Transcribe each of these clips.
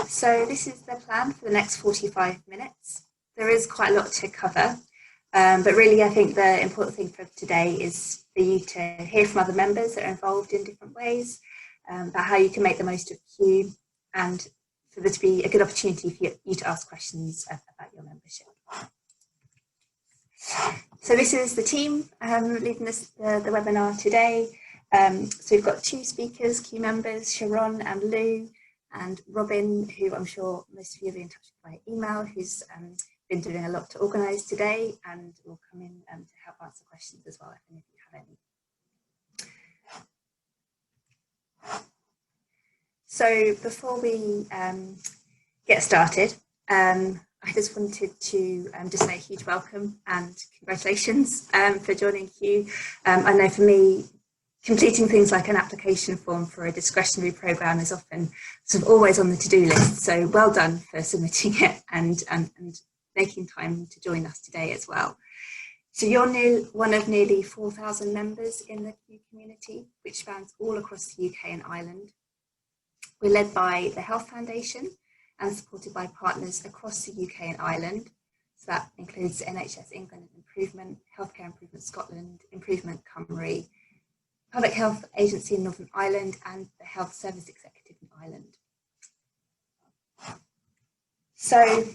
So this is the plan for the next 45 minutes. There is quite a lot to cover, but really I think the important thing for today is for you to hear from other members that are involved in different ways, about how you can make the most of Q, and for there to be a good opportunity for you to ask questions about your membership. So this is the team leading the webinar today. So we've got two speakers, Q members, Sharon and Lou, and Robin, who I'm sure most of you will be in touch with by email, who's been doing a lot to organise today and will come in to help answer questions as well if any of you have any. So before we get started, I just wanted to just say a huge welcome and congratulations for joining Q. I know for me, completing things like an application form for a discretionary programme is often sort of always on the to-do list. So well done for submitting it and making time to join us today as well. So you're one of nearly 4,000 members in the Q community, which spans all across the UK and Ireland. We're led by the Health Foundation and supported by partners across the UK and Ireland. So that includes NHS England Improvement, Healthcare Improvement Scotland, Improvement Cymru, Public Health Agency in Northern Ireland, and the Health Service Executive in Ireland. So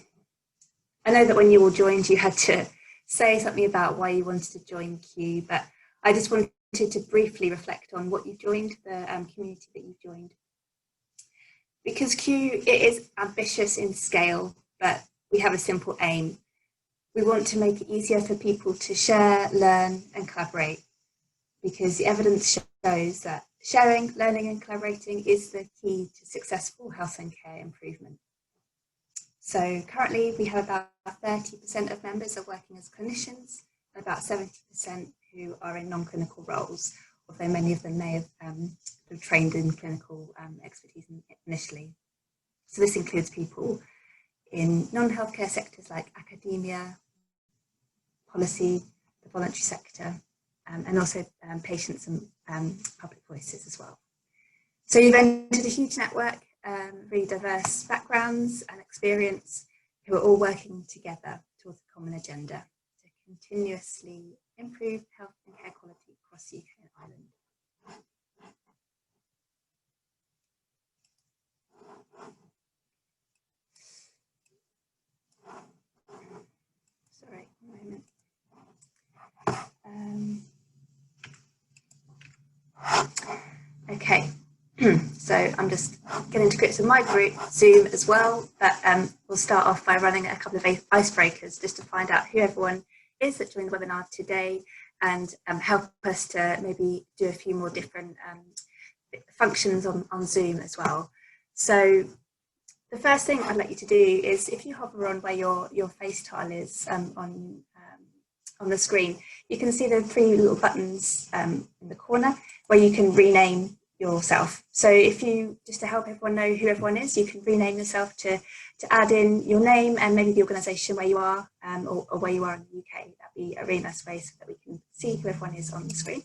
I know that when you all joined, you had to say something about why you wanted to join Q, but I just wanted to briefly reflect on what you've joined, the community that you've joined. Because Q, it is ambitious in scale, but we have a simple aim. We want to make it easier for people to share, learn, and collaborate, because the evidence shows that sharing, learning, and collaborating is the key to successful health and care improvement. So currently we have about 30% of members are working as clinicians, and about 70% who are in non-clinical roles, although many of them may have trained in clinical expertise initially. So this includes people in non-healthcare sectors like academia, policy, the voluntary sector, and also patients and public voices as well. So you've entered a huge network, really diverse backgrounds and experience, who are all working together towards a common agenda to continuously improve health and care quality across the UK and Ireland. Sorry, one moment. Okay, so I'm just getting to grips with my group Zoom as well, but we'll start off by running a couple of icebreakers just to find out who everyone is that joined the webinar today, and help us to maybe do a few more different functions on Zoom as well. So the first thing I'd like you to do is, if you hover on where your face tile is on the screen, you can see the three little buttons in the corner where you can rename yourself. So if you, just to help everyone know who everyone is, you can rename yourself to add in your name and maybe the organisation where you are, or where you are in the UK. That'd be a really nice way so that we can see who everyone is on the screen.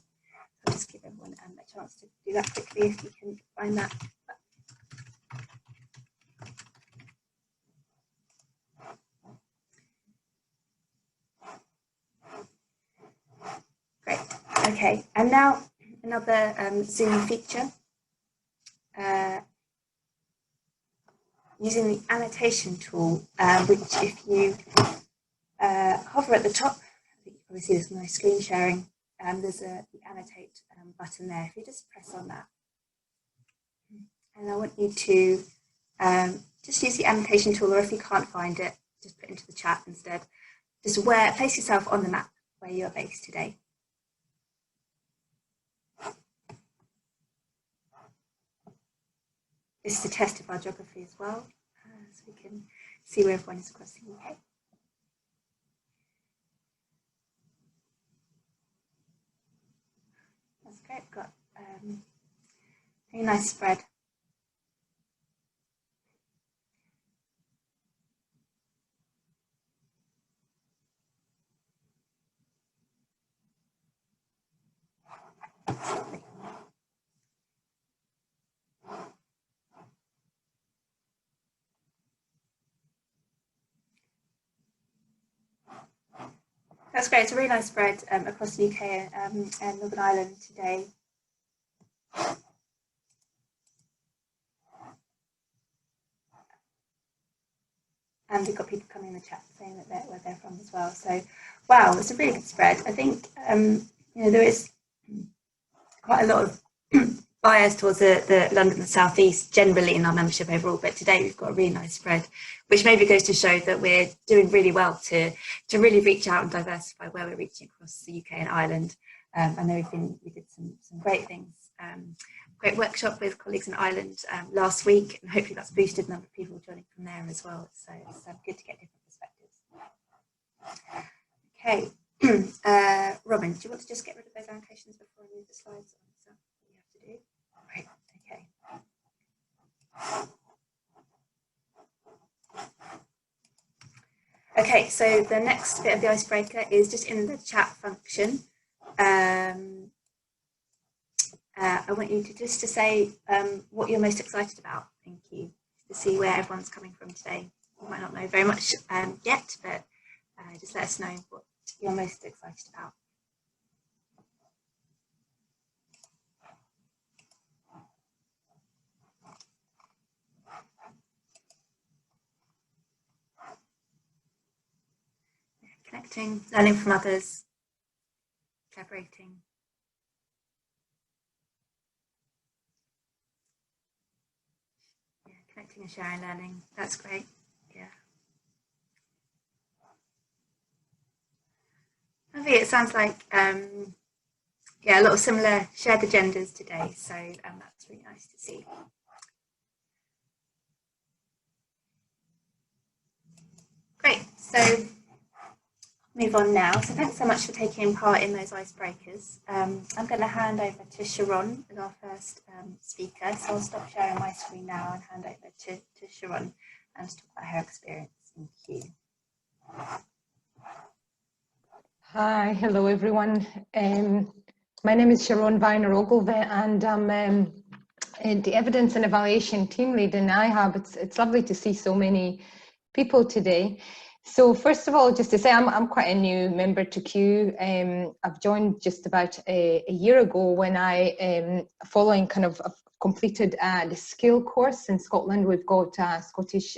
I'll just give everyone a chance to do that quickly if you can find that. Great, okay, and now another Zoom feature. Using the annotation tool, which if you hover at the top, I think you probably see this on my screen sharing, there's the annotate button there. If you just press on that, and I want you to just use the annotation tool, or if you can't find it, just put it into the chat instead. Just place yourself on the map where you're based today. This is a test of our geography as well, so we can see where everyone is across the UK. That's great, we've got a nice spread. That's great. It's a really nice spread across the UK and Northern Ireland today. And we've got people coming in the chat saying that where they're from as well. So, wow, it's a really good spread. I think there is quite a lot of bias towards the London and South East generally in our membership overall, but today we've got a really nice spread, which maybe goes to show that we're doing really well to really reach out and diversify where we're reaching across the UK and Ireland. I know we did some great things. Great workshop with colleagues in Ireland last week, and hopefully that's boosted the number of people joining from there as well. So it's good to get different perspectives. Okay, Robin, do you want to just get rid of those annotations before I move the slides on? Is that what you have to do? Right, okay. Okay, so the next bit of the icebreaker is just in the chat function. I want you to say what you're most excited about in Q, to see where everyone's coming from today. You might not know very much yet, but just let us know what you're most excited about. Connecting, learning from others, collaborating. Connecting and sharing, learning. That's great. Yeah. I think it sounds like a lot of similar shared agendas today. So that's really nice to see. Great. So move on now. So thanks so much for taking part in those icebreakers. I'm going to hand over to Sharon as our first speaker. So I'll stop sharing my screen now and hand over to Sharon and to talk about her experience in Q. Hi, hello everyone. My name is Sharon Weiner-Ogilvie and I'm the Evidence and Evaluation Team Lead in IHAB. It's lovely to see so many people today. So first of all, just to say, I'm quite a new member to Q. I've joined just about a year ago when I, following kind of completed the skill course in Scotland. We've got a Scottish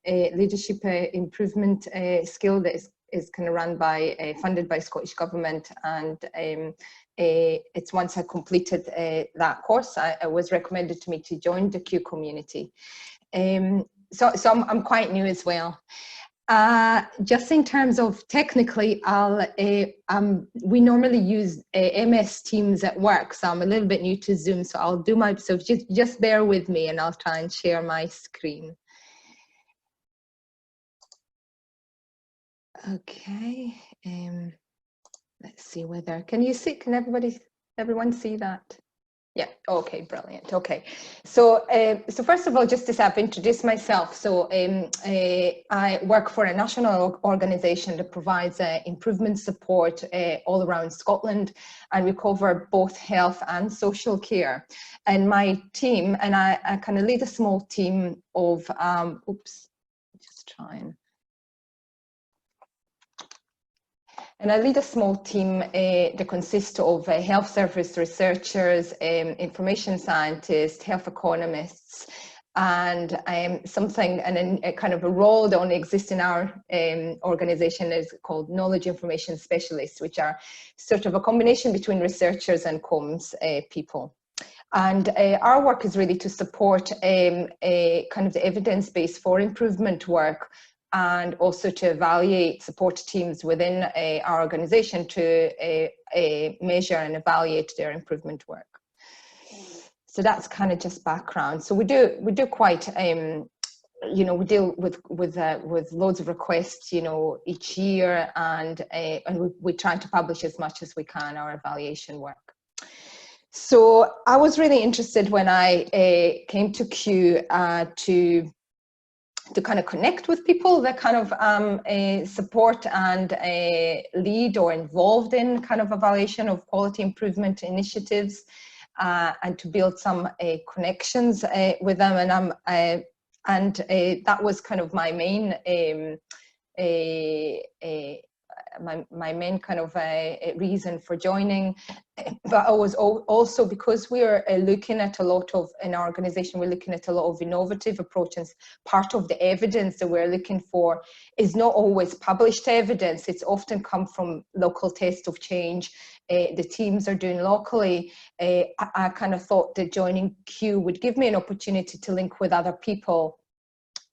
leadership improvement skill that is kind of run by, funded by Scottish Government, and it's once I completed that course, it was recommended to me to join the Q community. So I'm quite new as well. Just in terms of technically, we normally use MS Teams at work, so I'm a little bit new to Zoom, so I'll do my, so just bear with me and I'll try and share my screen. Okay, let's see whether, can everyone see that? Yeah, okay, brilliant. Okay, so first of all, just to say, I've introduced myself. So I work for a national organisation that provides improvement support all around Scotland, and we cover both health and social care. And my team, and I kind of lead a small team of, oops, just trying. And I lead a small team that consists of health service researchers, information scientists, health economists, and a kind of a role that only exists in our organisation is called knowledge information specialists, which are sort of a combination between researchers and comms people. And our work is really to support a kind of the evidence base for improvement work, and also to evaluate support teams within our organisation to measure and evaluate their improvement work. So that's kind of just background. So we do quite, you know, we deal with loads of requests, you know, each year, and we try to publish as much as we can our evaluation work. So I was really interested when I came to Q to kind of connect with people that kind of support and lead or involved in kind of evaluation of quality improvement initiatives, and to build some connections with them. And that was kind of my main my main kind of reason for joining. But I was also, because we are looking at a lot of, in our organization, we're looking at a lot of innovative approaches. Part of the evidence that we're looking for is not always published evidence. It's often come from local test of change the teams are doing locally. I kind of thought that joining Q would give me an opportunity to link with other people,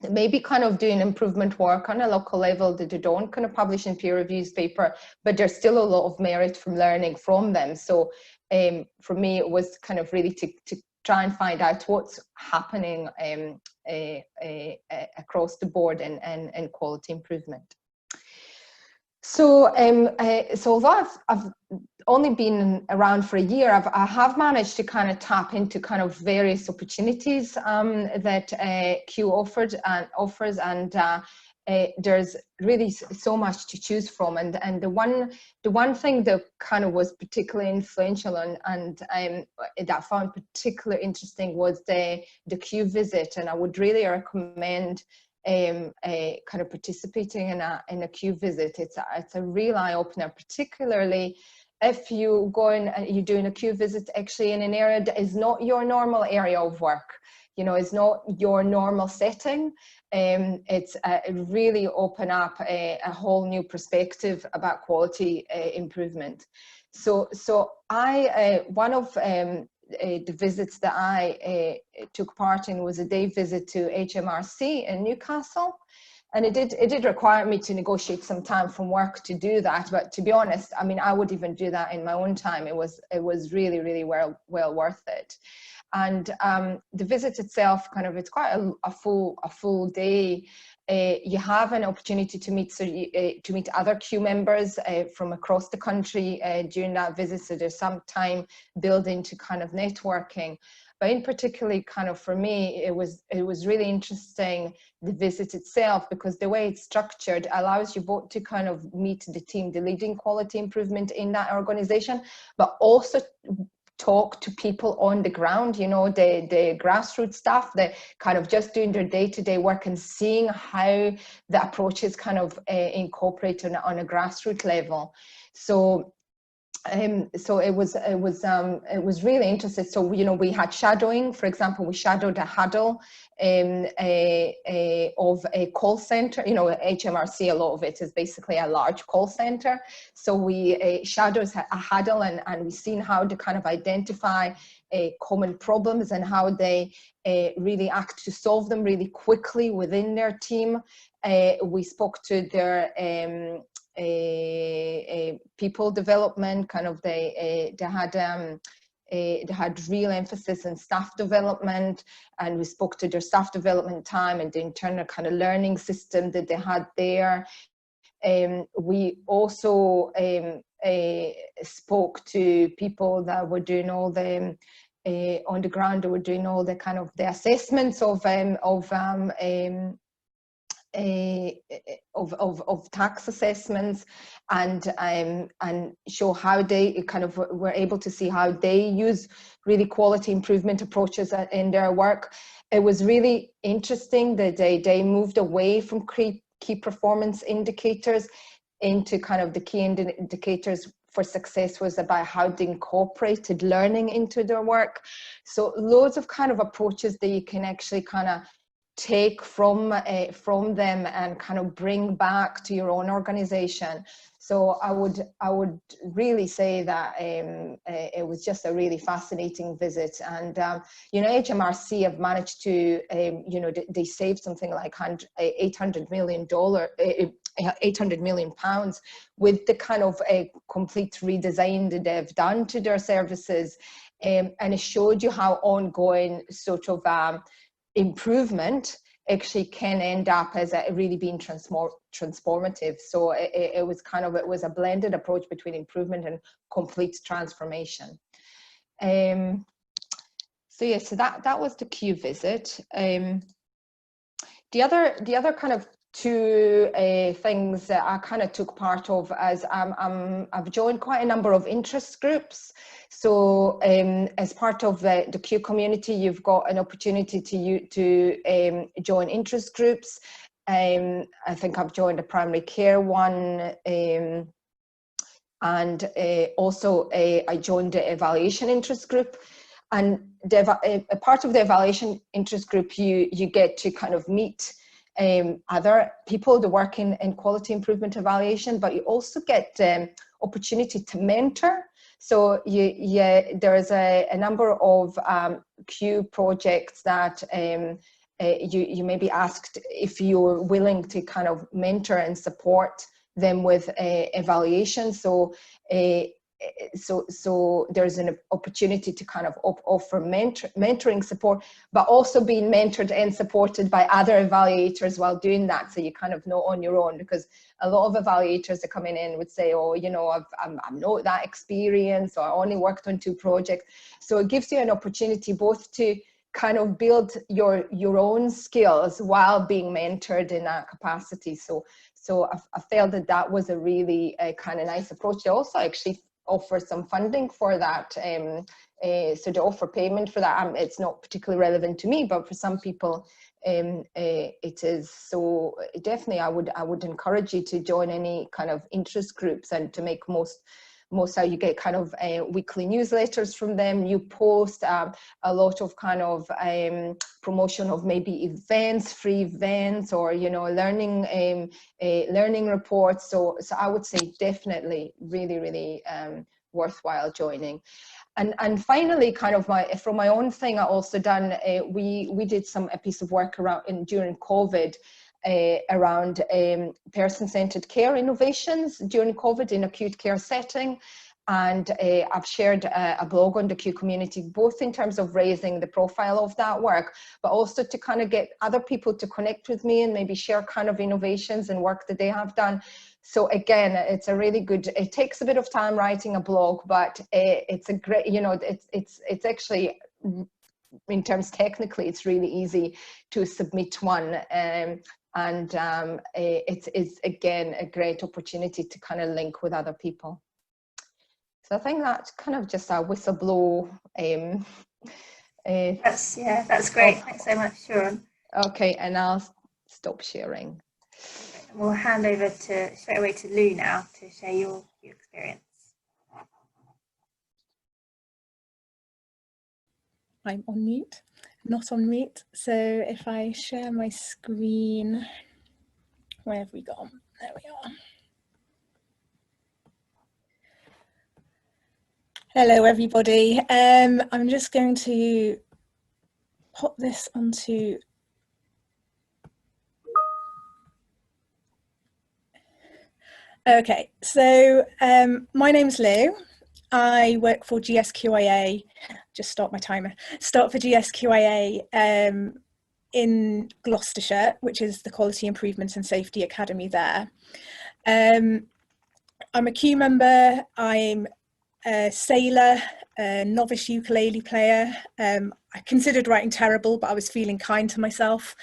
maybe kind of doing improvement work on a local level that they don't kind of publish in peer reviews paper, but there's still a lot of merit from learning from them. So for me, it was kind of really to try and find out what's happening across the board in quality improvement. So, so although I've only been around for a year, I have managed to kind of tap into kind of various opportunities that Q offers, and there's really so much to choose from. And the one thing that kind of was particularly influential and that I found particularly interesting was the Q visit, and I would really recommend kind of participating in a Q visit. It's a real eye-opener, particularly if you go in and you're doing a Q visit actually in an area that is not your normal area of work, you know, it's not your normal setting. It's really open up a whole new perspective about quality improvement. So I one of the visits that I took part in was a day visit to HMRC in Newcastle, and it did require me to negotiate some time from work to do that. But to be honest, I mean, I would even do that in my own time. It was really well worth it. And the visit itself, kind of, it's quite a full day. You have an opportunity to meet other Q members from across the country during that visit. So there's some time built into kind of networking. But in particular, kind of for me, it was really interesting, the visit itself, because the way it's structured allows you both to kind of meet the team, the leading quality improvement in that organization, but also talk to people on the ground, you know, the grassroots staff that kind of just doing their day-to-day work and seeing how the approach is kind of incorporated on a grassroots level. So so it was really interesting. So, you know, we had shadowing. For example, we shadowed a huddle of a call center. You know, HMRC, a lot of it is basically a large call center. So we shadowed a huddle, and we've seen how to kind of identify common problems and how they really act to solve them really quickly within their team. We spoke to their people development, kind of they had real emphasis on staff development, and we spoke to their staff development time and the internal kind of learning system that they had there. We also spoke to people that were doing all the on the ground, they were doing all the kind of the assessments of tax assessments, and show how they kind of were able to see how they use really quality improvement approaches in their work. It was really interesting that they moved away from key performance indicators into kind of the key indicators for success was about how they incorporated learning into their work. So loads of kind of approaches that you can actually kind of take from them and kind of bring back to your own organization. So I would really say that it was just a really fascinating visit. And you know, HMRC have managed to you know, they saved something like $800 million with the kind of a complete redesign that they've done to their services, and it showed you how ongoing sort of improvement actually can end up as really being transformative. So it was a blended approach between improvement and complete transformation. So yeah, so that was the Q visit. The other kind of two things that I kind of took part of, as I've joined quite a number of interest groups. So as part of the Q community, you've got an opportunity to join interest groups. I think I've joined a primary care one, and also I joined the evaluation interest group. And a part of the evaluation interest group, you get to kind of meet other people that work in quality improvement evaluation, but you also get opportunity to mentor. So there's a number of Q projects that you may be asked if you're willing to kind of mentor and support them with evaluation. So there's an opportunity to kind of offer mentoring support, but also being mentored and supported by other evaluators while doing that. So you kind of know on your own, because a lot of evaluators that coming in would say, oh, you know, I'm not that experienced, or I only worked on 2 projects. So it gives you an opportunity both to kind of build your own skills while being mentored in that capacity. So I felt that was a really kind of nice approach. They also actually offer some funding for that. So they offer payment for that. It's not particularly relevant to me, but for some people it is. So definitely I would encourage you to join any kind of interest groups and to make most how you get kind of weekly newsletters from them. You post a lot of kind of promotion of maybe events, free events, or, you know, learning reports. So I would say definitely really worthwhile joining. And finally, kind of from my own thing, I also done, we did a piece of work during COVID, around person-centered care innovations during COVID in acute care setting. And I've shared a blog on the Q community, both in terms of raising the profile of that work, but also to kind of get other people to connect with me and maybe share kind of innovations and work that they have done. So again, it's a really good, it takes a bit of time writing a blog, but it's a great, you know, it's actually, in terms technically, it's really easy to submit one. It's again a great opportunity to kind of link with other people. So I think that's kind of just a whistleblow. That's great. Thanks so much, Sharon. Okay, and I'll stop sharing. We'll hand over straight away to Lou now to share your experience. I'm on mute, not on mute. So if I share my screen, where have we gone? There we are. Hello, everybody. I'm just going to pop this onto. Okay, so my name's Lou. I work for GSQIA. Just start my timer. Start for GSQIA in Gloucestershire, which is the Quality Improvement and Safety Academy there. I'm a Q member. I'm a sailor, a novice ukulele player. I considered writing terrible, but I was feeling kind to myself.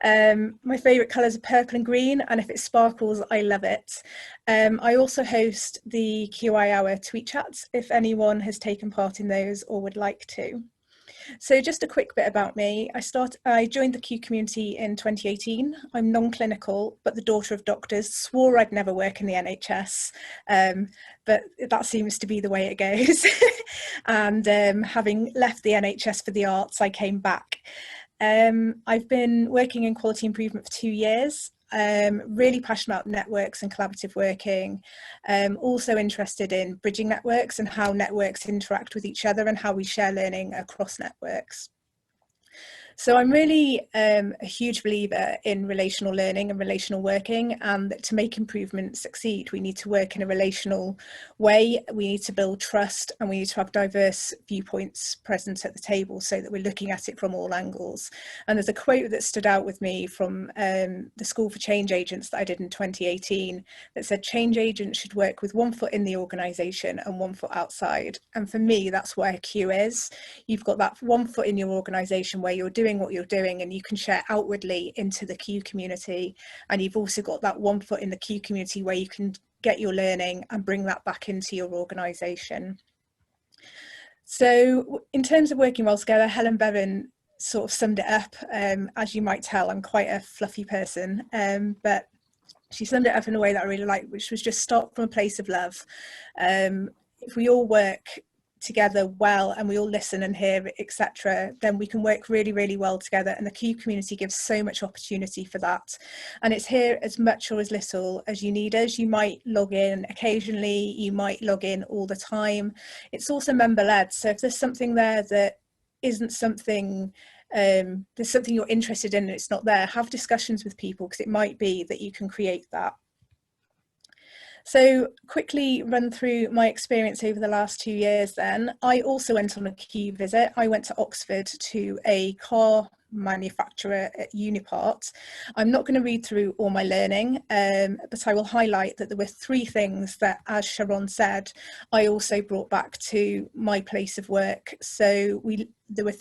My favourite colours are purple and green, and if it sparkles, I love it. I also host the QI Hour tweet chats, if anyone has taken part in those or would like to. So just a quick bit about me. I joined the Q community in 2018. I'm non-clinical, but the daughter of doctors, swore I'd never work in the NHS, but that seems to be the way it goes. And having left the NHS for the arts, I came back. I've been working in quality improvement for 2 years. Really passionate about networks and collaborative working. Also interested in bridging networks and how networks interact with each other and how we share learning across networks. So I'm really a huge believer in relational learning and relational working, and that to make improvements succeed, we need to work in a relational way. We need to build trust, and we need to have diverse viewpoints present at the table so that we're looking at it from all angles. And there's a quote that stood out with me from the School for Change Agents that I did in 2018 that said, change agents should work with 1 foot in the organisation and 1 foot outside. And for me, that's where Q is. You've got that 1 foot in your organisation where you're doing what you're doing and you can share outwardly into the Q community, and you've also got that 1 foot in the Q community where you can get your learning and bring that back into your organisation. So in terms of working well together, Helen Bevan sort of summed it up. As you might tell, I'm quite a fluffy person, but she summed it up in a way that I really liked, which was just start from a place of love. If we all work together well and we all listen and hear, etc., then we can work really, really well together, and the Q community gives so much opportunity for that. And it's here as much or as little as you need us. You might log in occasionally, you might log in all the time. It's also member led, so if there's something there that isn't something, there's something you're interested in and it's not there, have discussions with people, because it might be that you can create that. So quickly run through my experience over the last 2 years then. I also went on a Q visit. I went to Oxford to a car manufacturer at Unipart. I'm not going to read through all my learning, but I will highlight that there were 3 things that, as Sharon said, I also brought back to my place of work. So there were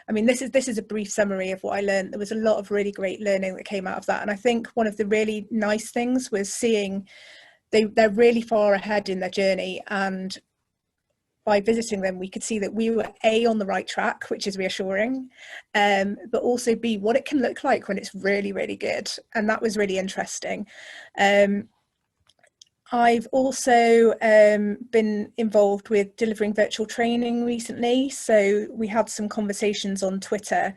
I mean, this is a brief summary of what I learned. There was a lot of really great learning that came out of that. And I think one of the really nice things was seeing they're really far ahead in their journey. And by visiting them, we could see that we were A, on the right track, which is reassuring, but also B, what it can look like when it's really, really good. And that was really interesting. I've also been involved with delivering virtual training recently. So we had some conversations on Twitter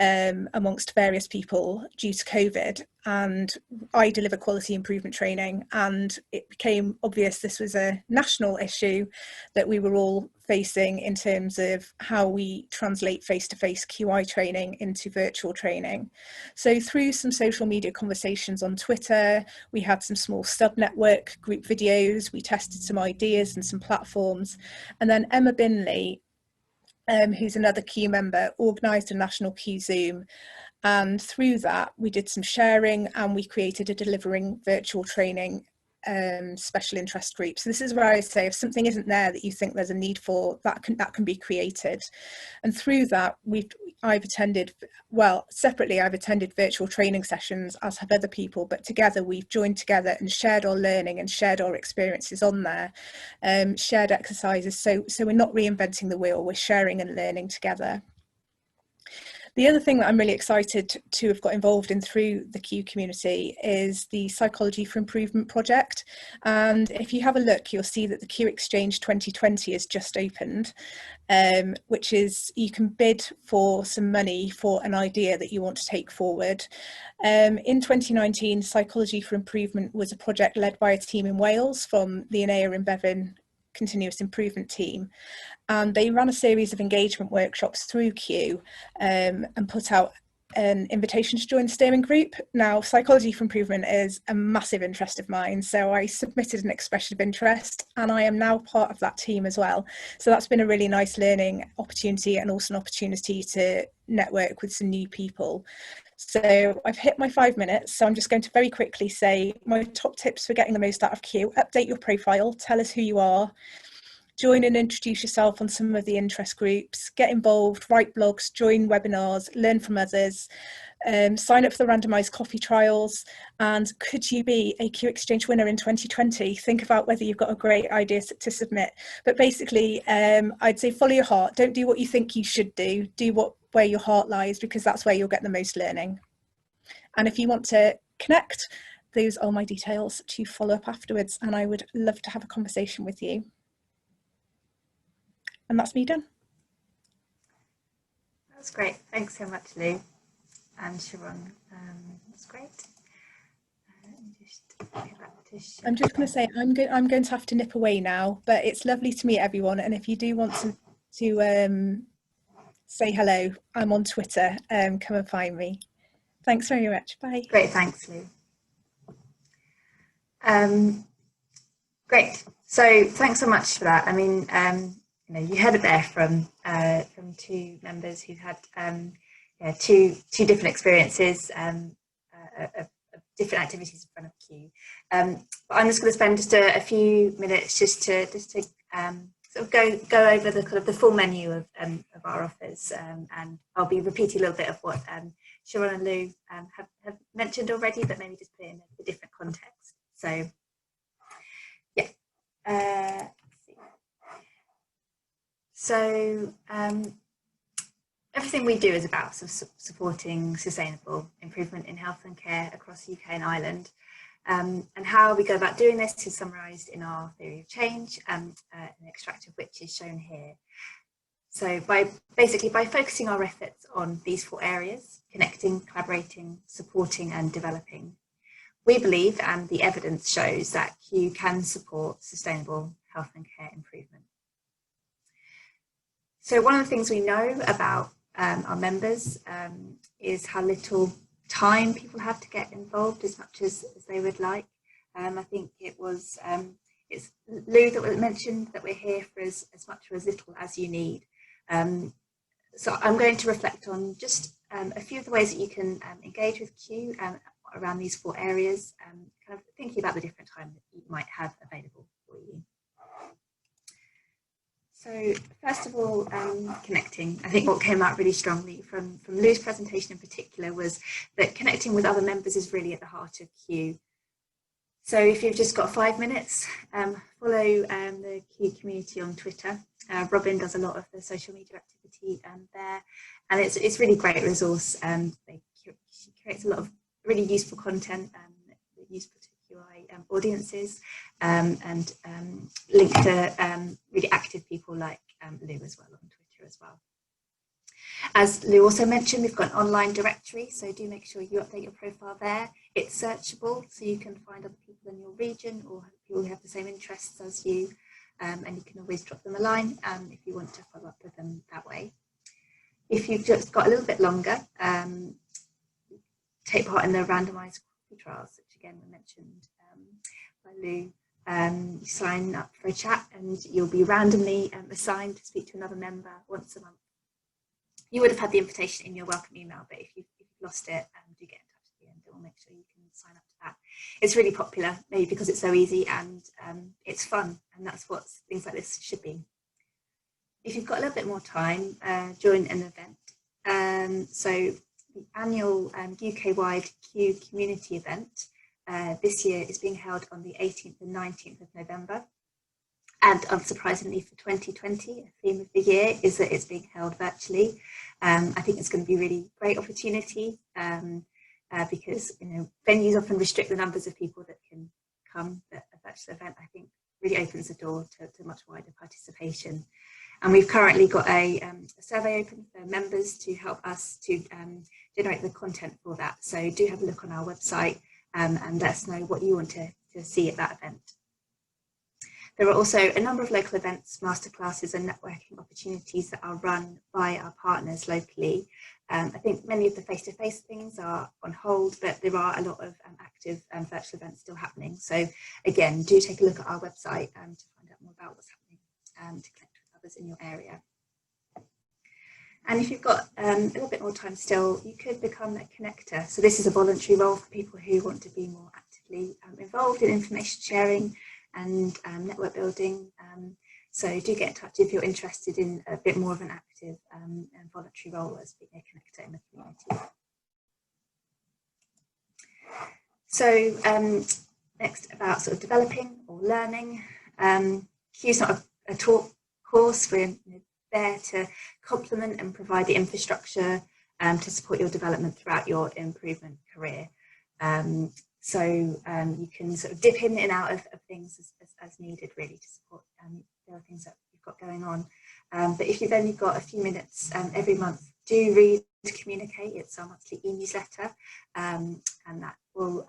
amongst various people due to COVID, and I deliver quality improvement training, and it became obvious this was a national issue that we were all facing in terms of how we translate face-to-face QI training into virtual training. So through some social media conversations on Twitter, we had some small sub-network group videos, we tested some ideas and some platforms, and then Emma Binley, who's another Q member, organised a national Q Zoom, and through that we did some sharing and we created a delivering virtual training special interest group. So this is where I say, if something isn't there that you think there's a need for, that can be created. And through that I've attended virtual training sessions, as have other people, but together we've joined together and shared our learning and shared our experiences on there, shared exercises. So we're not reinventing the wheel, we're sharing and learning together. The other thing that I'm really excited to have got involved in through the Q community is the Psychology for Improvement project. And if you have a look, you'll see that the Q Exchange 2020 has just opened, which is you can bid for some money for an idea that you want to take forward. In 2019, Psychology for Improvement was a project led by a team in Wales from the Anea and Bevan continuous improvement team, and they ran a series of engagement workshops through Q and put out an invitation to join the steering group. Now, Psychology for Improvement is a massive interest of mine, so I submitted an expression of interest and I am now part of that team as well. So that's been a really nice learning opportunity and also an opportunity to network with some new people. So I've hit my 5 minutes, so I'm just going to very quickly say my top tips for getting the most out of Q. Update your profile, tell us who you are, join and introduce yourself on some of the interest groups, get involved, write blogs, join webinars, learn from others, sign up for the randomised coffee trials, and could you be a Q Exchange winner in 2020? Think about whether you've got a great idea to submit. But basically, I'd say follow your heart. Don't do what you think you should do. Do where your heart lies, because that's where you'll get the most learning. And if you want to connect, those are my details to follow up afterwards, and I would love to have a conversation with you. And that's me done. That's great. Thanks so much, Lou and Sharon. That's great. I'm just going to say I'm going to have to nip away now, but it's lovely to meet everyone. And if you do want to say hello, I'm on Twitter. Come and find me. Thanks very much. Bye. Great. Thanks, Lou. Great. So thanks so much for that. I mean, you heard it there from 2 members who've had two different experiences of different activities in front of Q. But I'm just going to spend just a few minutes just to sort of go over the kind of the full menu of our offers, and I'll be repeating a little bit of what Sharon and Lou have mentioned already, but maybe just put it in a different context. So yeah. Let's see. So everything we do is about supporting sustainable improvement in health and care across the UK and Ireland. And how we go about doing this is summarised in our theory of change, an extract of which is shown here. So by focusing our efforts on these 4 areas, connecting, collaborating, supporting and developing, we believe, and the evidence shows, that Q can support sustainable health and care improvement. So one of the things we know about our members is how little time people have to get involved as much as they would like. I think it's Lou that mentioned that we're here for as much or as little as you need. So I'm going to reflect on just a few of the ways that you can engage with Q around these 4 areas, kind of thinking about the different time that you might have available for you. So first of all, connecting. I think what came out really strongly from Lou's presentation in particular was that connecting with other members is really at the heart of Q. So if you've just got 5 minutes, follow the Q community on Twitter. Robin does a lot of the social media activity there, and it's really great resource. She creates a lot of really useful content, useful to QI audiences, and link to really active people like Lou as well on Twitter as well. As Lou also mentioned, we've got an online directory, so do make sure you update your profile there. It's searchable, so you can find other people in your region or people who have the same interests as you, and you can always drop them a line if you want to follow up with them that way. If you've just got a little bit longer, take part in the randomised trials, which again were mentioned by Lou. You sign up for a chat and you'll be randomly assigned to speak to another member once a month. You would have had the invitation in your welcome email, but if you've lost it, do get in touch at the end and we'll make sure you can sign up to that. It's really popular, maybe because it's so easy and it's fun, and that's what things like this should be. If you've got a little bit more time, join an event. So the annual UK-wide Q community event this year is being held on the 18th and 19th of November. And unsurprisingly for 2020, a theme of the year is that it's being held virtually. I think it's going to be a really great opportunity because venues often restrict the numbers of people that can come, but a virtual event I think really opens the door to much wider participation. And we've currently got a survey open for members to help us to generate the content for that. So do have a look on our website and let us know what you want to see at that event. There are also a number of local events, masterclasses and networking opportunities that are run by our partners locally. I think many of the face-to-face things are on hold, but there are a lot of active virtual events still happening. So again, do take a look at our website to find out more about what's happening, to connect with others in your area. And if you've got a little bit more time still, you could become a connector. So this is a voluntary role for people who want to be more actively involved in information sharing and network building. So do get in touch if you're interested in a bit more of an active and voluntary role as being a connector in the community. So next, about sort of developing or learning. Q is not a taught course. We're there to complement and provide the infrastructure to support your development throughout your improvement career. So you can sort of dip in and out of things as needed, really, to support the other things that you've got going on. But if you've only got a few minutes every month, do read Communicate. It's our monthly e-newsletter, and that will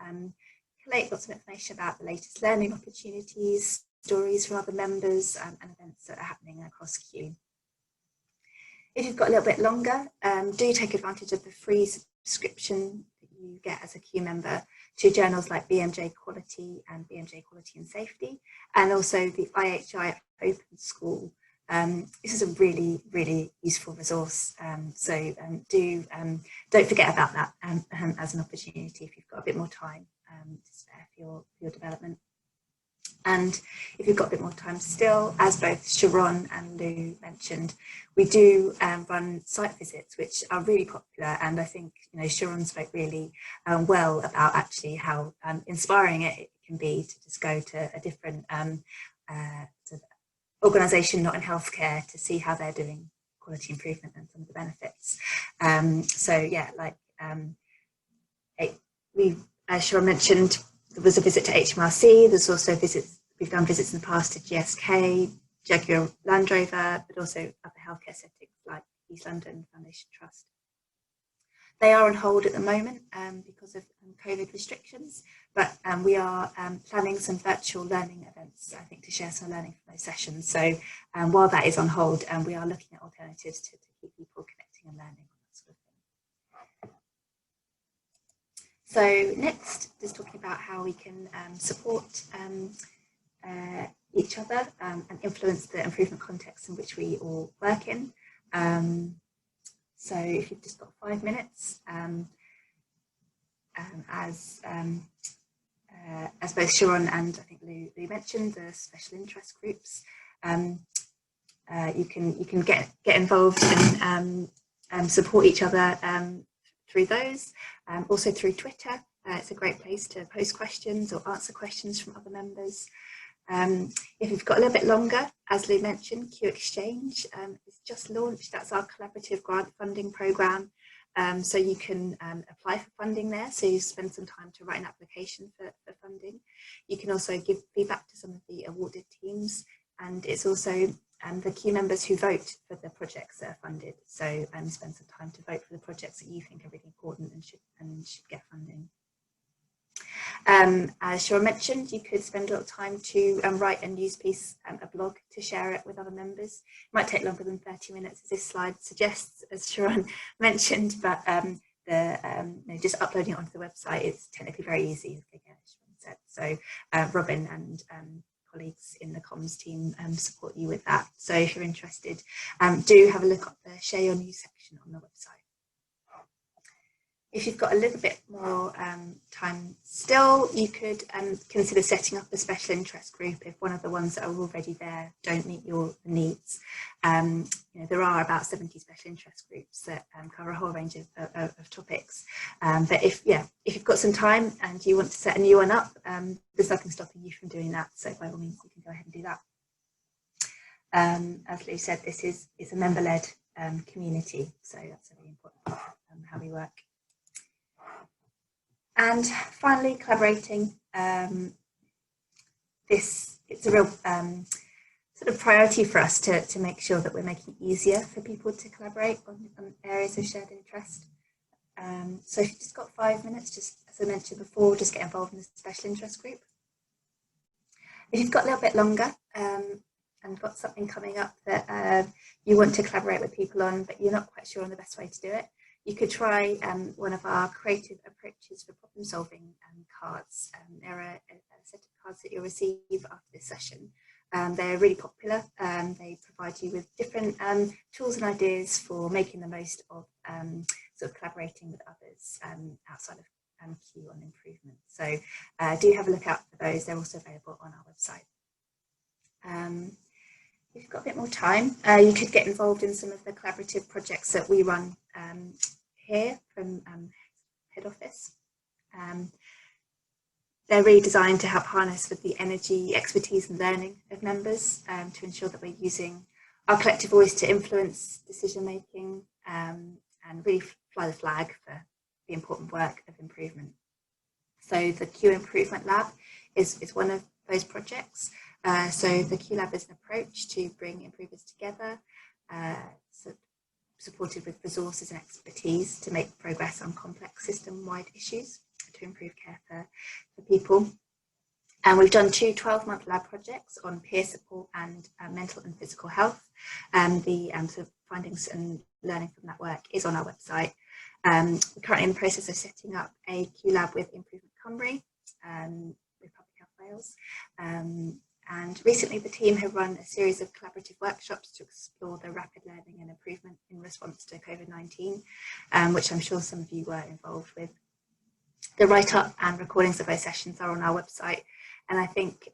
collate lots of information about the latest learning opportunities, stories from other members, and events that are happening across Q. If you've got a little bit longer, do take advantage of the free subscription that you get as a Q member to journals like BMJ Quality and BMJ Quality and Safety, and also the IHI Open School. This is a really, really useful resource. So don't forget about that as an opportunity if you've got a bit more time to spare for your development. And if you've got a bit more time still, as both Sharon and Lou mentioned, we do run site visits, which are really popular. And I think Sharon spoke really well about actually how inspiring it can be to just go to a different sort of organisation not in healthcare to see how they're doing quality improvement and some of the benefits. So yeah, like as Sharon mentioned, there was a visit to HMRC. There's also visits, we've done visits in the past to GSK, Jaguar Land Rover, but also other healthcare settings like East London Foundation Trust. They are on hold at the moment because of COVID restrictions, but we are planning some virtual learning events, I think, to share some learning from those sessions. So while that is on hold, we are looking at alternatives to keep people connecting and learning. So next, just talking about how we can support each other and influence the improvement context in which we all work in. So if you've just got 5 minutes, as both Sharon and I think Lou mentioned, the special interest groups, you can get involved and support each other through those. Also through Twitter, it's a great place to post questions or answer questions from other members. If you've got a little bit longer, as Lou mentioned, Q Exchange is just launched. That's our collaborative grant funding programme. So you can apply for funding there. So you spend some time to write an application for funding. You can also give feedback to some of the awarded teams. And it's also the Q members who vote for the projects that are funded. So spend some time to vote for the projects that you think are really important and should get funding. As Sharon mentioned, you could spend a lot of time to write a news piece, a blog, to share it with other members. It might take longer than 30 minutes, as this slide suggests, as Sharon mentioned, but just uploading it onto the website is technically very easy, as Sharon said. So Robin and colleagues in the comms team support you with that. So if you're interested, do have a look at the Share Your News section on the website. If you've got a little bit more time still, you could consider setting up a special interest group if one of the ones that are already there don't meet your needs. There are about 70 special interest groups that cover a whole range of topics. But if you've got some time and you want to set a new one up, there's nothing stopping you from doing that. So by all means, you can go ahead and do that. As Lou said, this is a member-led community, so that's a really important part of how we work. And finally, collaborating. It's a real sort of priority for us to make sure that we're making it easier for people to collaborate on areas of shared interest. So if you've just got 5 minutes, just as I mentioned before, just get involved in the special interest group. If you've got a little bit longer and got something coming up that you want to collaborate with people on, but you're not quite sure on the best way to do it, you could try one of our creative approaches for problem solving cards. There are a set of cards that you'll receive after this session. They're really popular. They provide you with different tools and ideas for making the most of sort of collaborating with others outside of Q on improvement. So do have a look out for those. They're also available on our website. If you've got a bit more time, you could get involved in some of the collaborative projects that we run here from head office. They're really designed to help harness with the energy, expertise and learning of members to ensure that we're using our collective voice to influence decision making and really fly the flag for the important work of improvement. So the Q Improvement Lab is one of those projects. So the Q Lab is an approach to bring improvers together, supported with resources and expertise to make progress on complex system-wide issues to improve care for people. And we've done 2 12-month lab projects on peer support and mental and physical health. The sort of findings and learning from that work is on our website. We're currently in the process of setting up a Q Lab with Improvement Cymru, with Public Health Wales. And recently the team have run a series of collaborative workshops to explore the rapid learning and improvement in response to COVID-19, which I'm sure some of you were involved with. The write-up and recordings of those sessions are on our website, and I think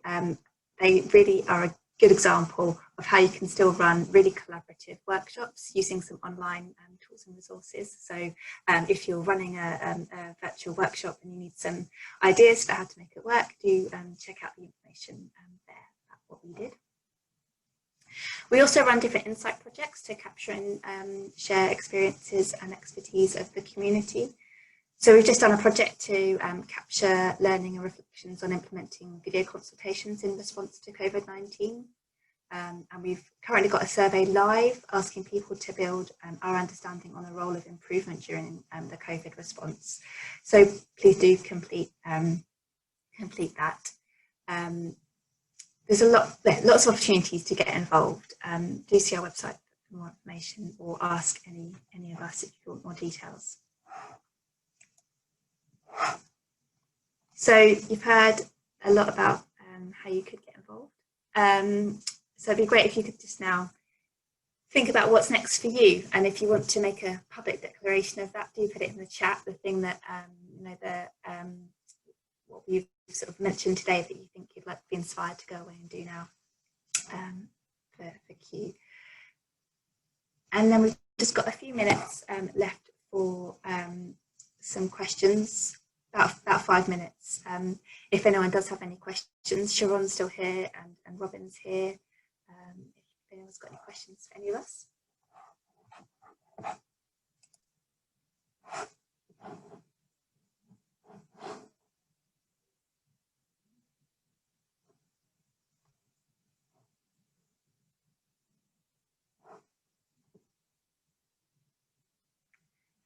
they really are a good example of how you can still run really collaborative workshops using some online tools and resources. So if you're running a virtual workshop and you need some ideas for how to make it work, do check out the information there about what we did. We also run different insight projects to capture and share experiences and expertise of the community. So we've just done a project to capture learning and reflections on implementing video consultations in response to COVID-19. And we've currently got a survey live asking people to build our understanding on the role of improvement during the COVID response. So please do complete that. There's lots of opportunities to get involved. Do see our website for more information or ask any of us if you want more details. So you've heard a lot about how you could get involved. So it'd be great if you could just now think about what's next for you. And if you want to make a public declaration of that, do put it in the chat, the thing that, what we've sort of mentioned today that you think you'd like to be inspired to go away and do now for Q. And then we've just got a few minutes left for some questions, about 5 minutes. If anyone does have any questions, Sharon's still here and Robin's here. If anyone's got any questions for any of us.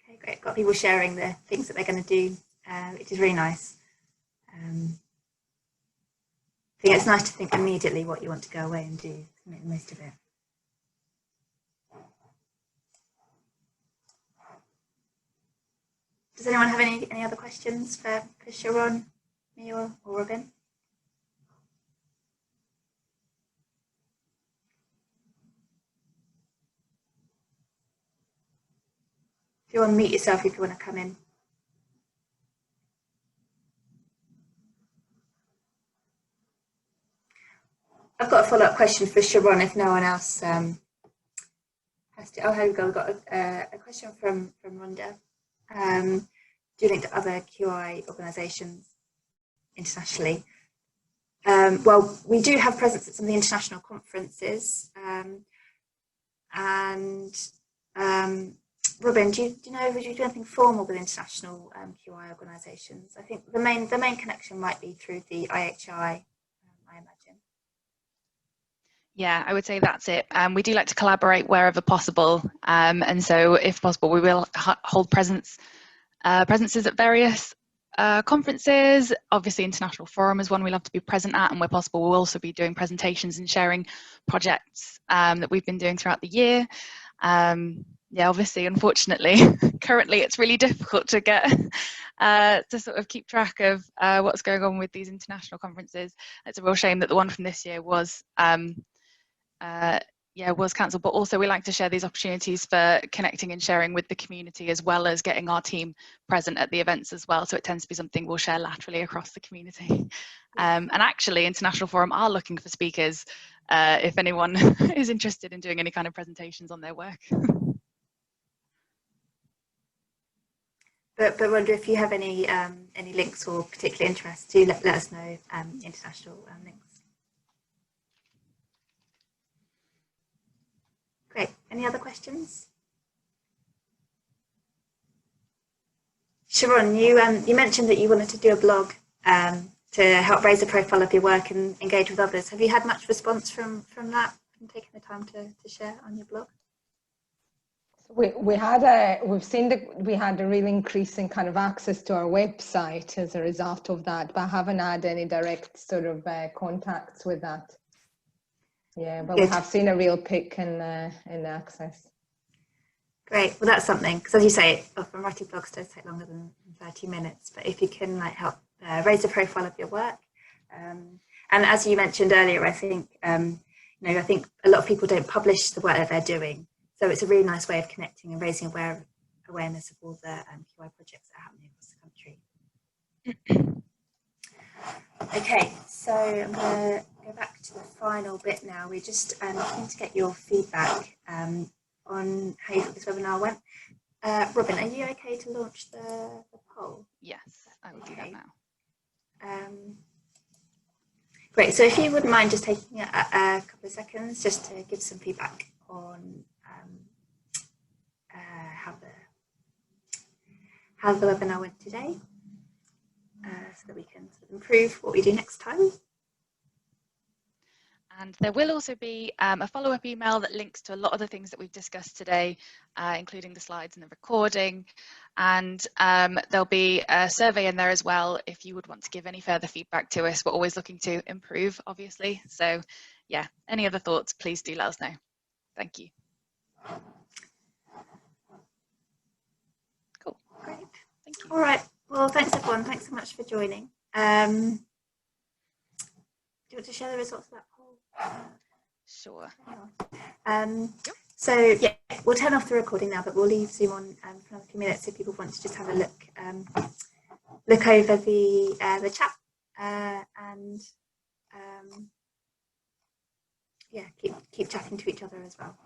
Okay, great. Got people sharing the things that they're going to do, which is really nice. I think it's nice to think immediately what you want to go away and do to make the most of it. Does anyone have any other questions for Sharon, me or Robin? If you want to mute yourself if you want to come in. I've got a follow-up question for Sharon if no one else has to. Oh, here we go. We've got a question from Rhonda. Do you link to other QI organisations internationally? Well, we do have presence at some of the international conferences. Robin, do you know, would you do anything formal with international QI organisations? I think the main connection might be through the IHI, I imagine. Yeah, I would say that's it. We do like to collaborate wherever possible, and so if possible, we will hold presences at various conferences. Obviously, International Forum is one we love to be present at, and where possible, we'll also be doing presentations and sharing projects that we've been doing throughout the year. Yeah, obviously, unfortunately, currently it's really difficult to get to sort of keep track of what's going on with these international conferences. It's a real shame that the one from this year was cancelled, but also we like to share these opportunities for connecting and sharing with the community, as well as getting our team present at the events as well. So it tends to be something we'll share laterally across the community. And actually, International Forum are looking for speakers if anyone is interested in doing any kind of presentations on their work. But wonder if you have any links or particular interests, do let us know, international links. Great. Any other questions? Sharon, you mentioned that you wanted to do a blog to help raise the profile of your work and engage with others. Have you had much response from that, from taking the time to share on your blog? We had a real increase in kind of access to our website as a result of that, but I haven't had any direct sort of contacts with that. Yeah, but we have seen a real pick in access. Great. Well, that's something, because as you say, often writing blogs does take longer than 30 minutes. But if you can help raise the profile of your work, and as you mentioned earlier, I think I think a lot of people don't publish the work that they're doing, so it's a really nice way of connecting and raising awareness of all the QI projects that are happening across the country. Okay, so I'm going to go back to the final bit now. We're just keen to get your feedback on how you thought this webinar went. Robin, are you okay to launch the poll? Yes, I will do that now. Great. So if you wouldn't mind just taking a couple of seconds just to give some feedback on how the webinar went today, so that we can sort of improve what we do next time. And there will also be a follow-up email that links to a lot of the things that we've discussed today, including the slides and the recording. And there'll be a survey in there as well if you would want to give any further feedback to us. We're always looking to improve, obviously. So yeah, any other thoughts, please do let us know. Thank you. Cool. Great. Thank you. All right. Well, thanks everyone. Thanks so much for joining. Do you want to share the results of that poll? Sure. So yeah, we'll turn off the recording now, but we'll leave Zoom on for another few minutes if people want to just have a look over the chat and yeah, keep chatting to each other as well.